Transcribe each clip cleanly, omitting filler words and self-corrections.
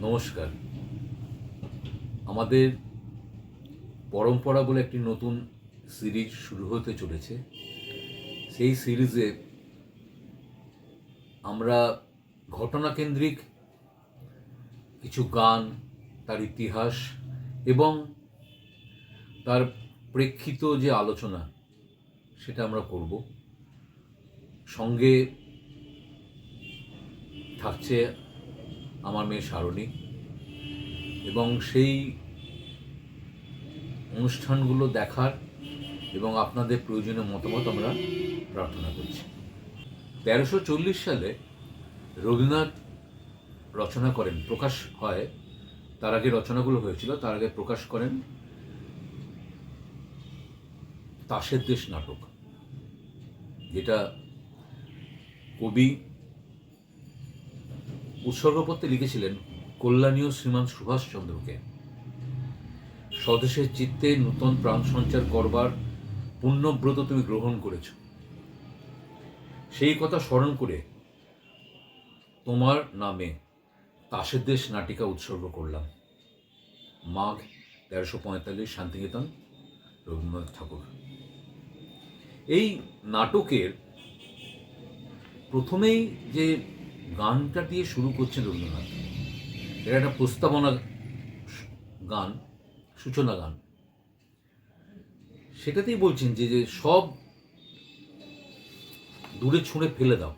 নমস্কার। আমাদের পরম্পরা বলে একটি নতুন সিরিজ শুরু হতে চলেছে। সেই সিরিজে আমরা ঘটনাকেন্দ্রিক কিছু গান, তার ইতিহাস এবং তার প্রেক্ষিত যে আলোচনা সেটা আমরা করব। সঙ্গে থাকছে আমার মেয়ে সারণী এবং সেই অনুষ্ঠানগুলো দেখার এবং আপনাদের প্রয়োজনীয় মতামত আমরা প্রার্থনা করছি। 1340 সালে রবীন্দ্রনাথ রচনা করেন, প্রকাশ হয়, তার আগে রচনাগুলো হয়েছিল, তার আগে প্রকাশ করেন তাসের দেশ নাটক, যেটা কবি উৎসর্গপত্রে লিখেছিলেন কল্যাণীয় শ্রীমান সুভাষচন্দ্রকে। স্বদেশের চিত্তে নূতন প্রাণ সঞ্চার করবার পুণ্যব্রত তুমি গ্রহণ করেছ, সেই কথা স্মরণ করে তোমার নামে তাসের দেশ নাটিকা উৎসর্গ করলাম। মাঘ 1345, শান্তিনিকেতন, রবীন্দ্রনাথ ঠাকুর। এই নাটকের প্রথমেই যে গানটা দিয়ে শুরু করছেন রবীন্দ্রনাথ, এটা একটা প্রস্তাবনা গান, সূচনা গান। সেটাতেই বলছেন যে সব দূরে ছুঁড়ে ফেলে দাও,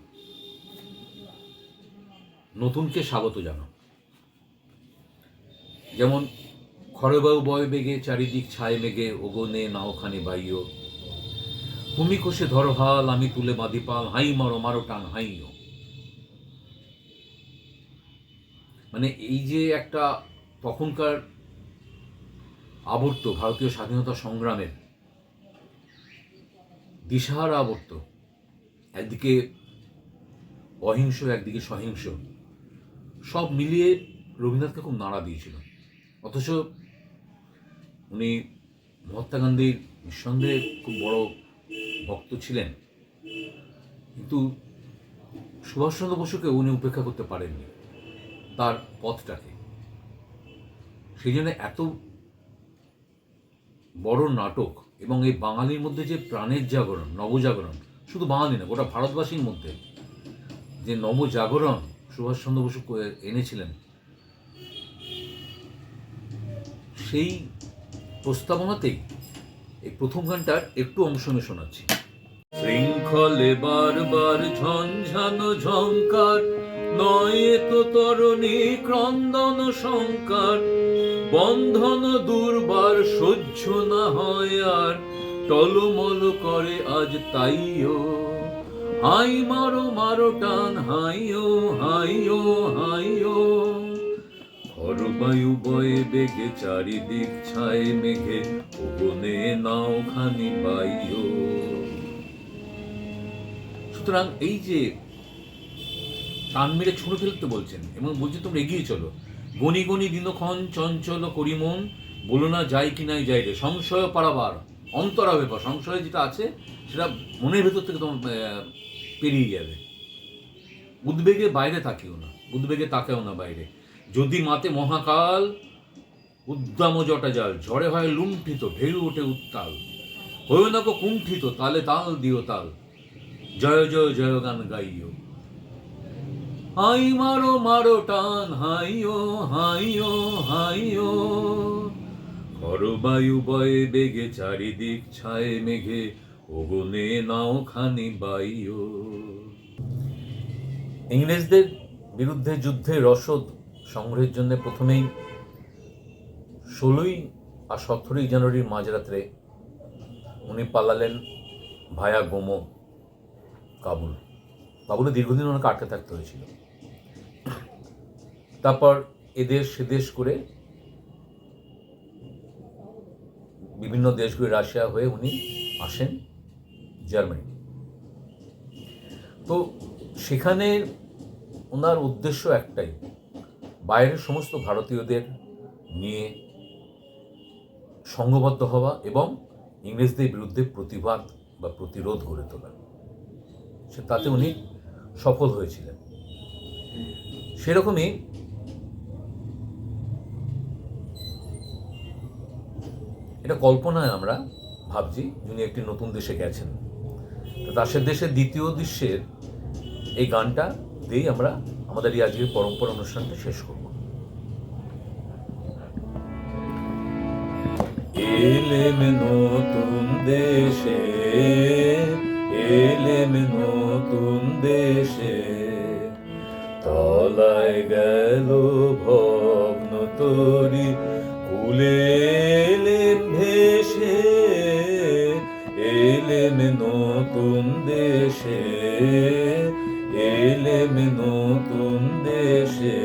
নতুনকে স্বাগত জানাও। যেমন খরবায়ু বয় বেগে চারিদিক ছায় মেঘে, ওগনে নাওখানি বাইও, তুমি কষে ধরো হাল, আমি তুলে বাঁধি পাল, হাই মারো মারো টান হাইও। মানে এই যে একটা তখনকার আবর্ত ভারতীয় স্বাধীনতা সংগ্রামের দিশাহারা আবর্ত, একদিকে অহিংস একদিকে সহিংস, সব মিলিয়ে রবীন্দ্রনাথকে খুব নাড়া দিয়েছিল। অথচ উনি মহাত্মা গান্ধীর নিঃসন্দেহে খুব বড় ভক্ত ছিলেন, কিন্তু সুভাষচন্দ্র বসুকে উনি উপেক্ষা করতে পারেননি, তার পথটাকে। সেই জন্য এত বড় নাটক এবং এই বাঙালির মধ্যে যে প্রাণের জাগরণ, নবজাগরণ, শুধু বাঙালি না, গোটা ভারতবাসীর মধ্যে যে নবজাগরণ সুভাষচন্দ্র বসু এনেছিলেন, সেই প্রস্তাবনাতেই এই প্রথম গানটার একটু অংশ আমি শোনাচ্ছি। শৃঙ্খলে বারবার ঝঞ্ঝানো ঝঙ্কার, নয় তো তরণী ক্রন্দন সংকার, বন্ধন দুর্বার সহ্য না হয় আর, টলমল করে আজ তাইও, হাই মারো মারো টান হাইও হাইও হাইও, খরবায়ু বয়ে বেগে চারিদিক ছায় মেঘে, ওগনে নাও খানি বাইও। সুতরাং এই যে টান মেরে ছুঁড়ে ফেলতে বলছেন এবং বলছেন তোমরা এগিয়ে চলো, গণি গণি দিনক্ষণ চঞ্চল করি মন, বলো না যাই কি নাই যাই রে, সংশয় পারাবার অন্তরা ব্যাপার, সংশয় যেটা আছে সেটা মনের ভেতর থেকে তোমার পেরিয়ে যাবে। উদ্বেগে বাইরে তাকিও না, উদ্বেগে তাকাও না বাইরে, যদি মাতে মহাকাল, উদ্দাম জটা জাল, ঝড়ে হয় লুণ্ঠিত, ঢেউ ওঠে উত্তাল, হয়েও না কো কুণ্ঠিত, তালে তাল দিও তাল, জয় জয় জয় গান গাইও, হাই মারো মারো টান হাইও হাইও হাইও, খরবায়ু বয়ে বেগে চারিদিক ছায় মেঘে, ওগনে নাও খানি বাইও। ইংরেজদের বিরুদ্ধে যুদ্ধে রসদ সংগ্রহের জন্য প্রথমেই 16 আর 17 জানুয়ারির মাঝরাত্রে উনি পালালেন ভায়া গোমো কাবুল। কাবুলে দীর্ঘদিন ওনাকে আটকে থাকতে হয়েছিল। তারপর এদেশ সেদেশ করে বিভিন্ন দেশগুলি, রাশিয়া হয়ে উনি আসেন জার্মানি। তো সেখানে ওনার উদ্দেশ্য একটাই, বাইরের সমস্ত ভারতীয়দের নিয়ে সংঘবদ্ধ হওয়া এবং ইংরেজদের বিরুদ্ধে প্রতিবাদ বা প্রতিরোধ গড়ে তোলা। তাতে উনি সফল হয়েছিলেন। সেরকমই এটা কল্পনায় আমরা ভাবছি যিনি একটি নতুন দেশে গেছেন। তো তার দেশের দ্বিতীয় দৃশ্যের এই গানটা দিয়েই আমরা আমাদের এই আজকের পরম্পরা অনুষ্ঠানটা শেষ করব। এলেম নতুন দেশে, এলেম নতুন দেশে, তলায় গেল ভগ্ন তরি, কুলে এলেম ভেসে, এলেম নতুন দেশে, এলেম নতুন দেশে।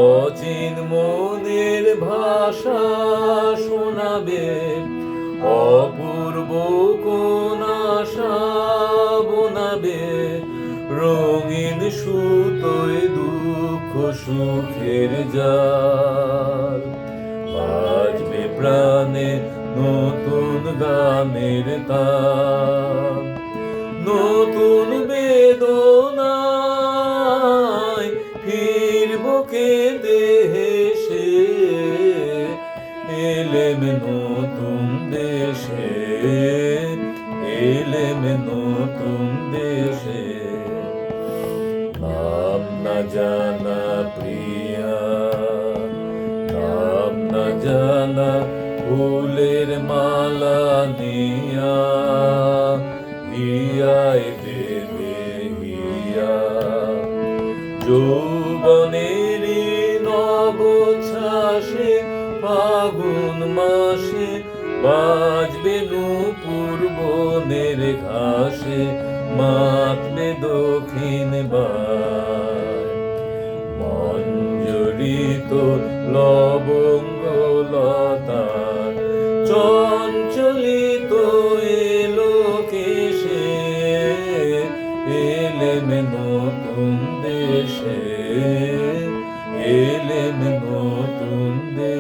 অচিন মনের ভাষা শোনাবে, অপূর্ব কোন আশা বোনাবে, রঙিন সুতোয় দুঃখ সুখের জাল। বাজবে প্রাণে নতুন গানের তাল, নতুন বেদনায় ফিরব কেঁদে হেসে, এলেম নতুন দেশে, এলেম নতুন দেশে। নাম না জানা প্রিয়া, নাম না জানা ফুলের মালা নিয়া, হিয়ায় দেবে হিয়া। যৌবনেরই নবচ্ছ্বাসে ফাগুন মাসে, বাজবে নূপুর বনের ঘাসে, মাতবে দক্ষিণ বায়। মঞ্জরিত লবঙ্গ লতার চঞ্চলিত এলো কেশে, এলেম নতুন দেশে, এলেম নতুন দেশে।